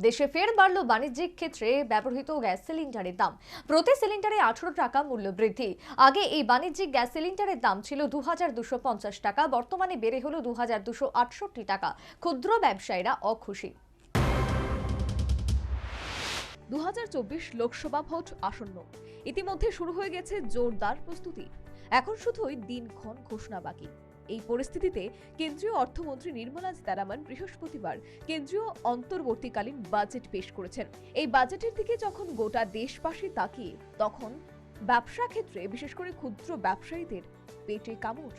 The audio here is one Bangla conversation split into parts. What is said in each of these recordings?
দেশে ফের বাড়ল বাণিজ্যিক ক্ষেত্রে ব্যবহৃত গ্যাস সিলিন্ডারের দাম। প্রতি সিলিন্ডারে 18 টাকা মূল্য বৃদ্ধি। আগে এই বাণিজ্যিক গ্যাস সিলিন্ডারের দাম ছিল 2250 টাকা, বর্তমানে বেড়ে হলো 2268 টাকা। ক্ষুদ্র ব্যবসায়ীরা অখুশি। 2024 লোকসভা ভোট আসন্ন। ইতিমধ্যে শুরু হয়ে গেছে জোরদার প্রস্তুতি। এখন শুধুই দিনক্ষণ ঘোষণা বাকি। এই পরিস্থিতিতে কেন্দ্রীয় অর্থমন্ত্রী নির্মলা সীতারামন বৃহস্পতিবার কেন্দ্রীয় অন্তর্বর্তীকালীন বাজেট পেশ করেছেন। এই বাজেটের দিকে যখন গোটা দেশবাসী তাকিয়ে, তখন ব্যবসা ক্ষেত্রে বিশেষ করে ক্ষুদ্র ব্যবসায়ীদের পেটে কামড়।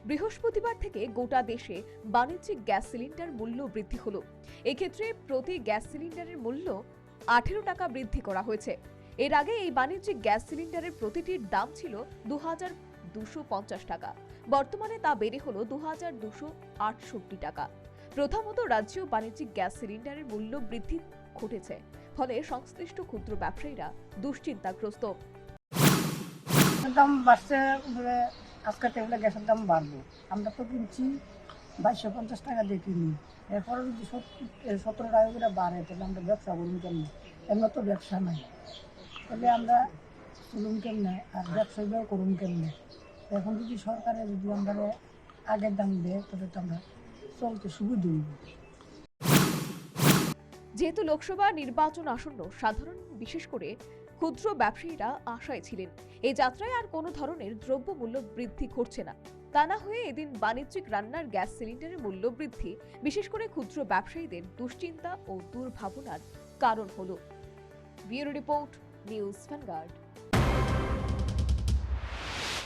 বৃহস্পতিবার থেকে গোটা দেশে বাণিজ্যিক গ্যাস সিলিন্ডার মূল্য বৃদ্ধি হলো। এক্ষেত্রে প্রতি গ্যাস সিলিন্ডারের মূল্য 18 টাকা বৃদ্ধি করা হয়েছে। এর আগে এই বাণিজ্যিক গ্যাস সিলিন্ডারের প্রতিটির দাম ছিল 2250 টাকা, বর্তমানে তা বেড়ে হলো 2268 টাকা। প্রথমত রাজ্যেও বাণিজ্যিক গ্যাস সিলিন্ডারের মূল্য বৃদ্ধি ঘটেছে, ফলে সংশ্লিষ্ট ক্ষুদ্র ব্যবসায়ীরা দুশ্চিন্তাগ্রস্ত। দাম বাড়ছে বলে আজকে টেবিলে গ্যাসের দাম বাড়বে। আমরা তো কিনছি 2250 টাকা দিয়ে কিনি, এরপরে যদি 17 টাকা করে বাড়ে তাহলে আমরা ব্যবসা করুন কেমনে? এমন তো ব্যবসা নাই, তাহলে আমরা চলুন কেমনে আর ব্যবসায়ীরাও করুন কেমনে? এখন যদি সরকারে যদি আমরা আগের দাম দেয় তাহলে তো আমরা চলতে সুবিধা হইব। যেহেতু লোকসভা নির্বাচন আসন্ন, সাধারণ বিশেষ করে ক্ষুদ্র ব্যবসায়ীরা আশায় ছিলেন এই যাত্রায় আর কোনো ধরনের দ্রব্যমূল্য বৃদ্ধি ঘটছে না। তা না হয়ে এদিন বাণিজ্যিক রান্নার গ্যাস সিলিন্ডারের মূল্য বৃদ্ধি বিশেষ করে ক্ষুদ্র ব্যবসায়ীদের দুশ্চিন্তা ও দুর্ভাবনার কারণ হলো। Bureau report, news vanguard.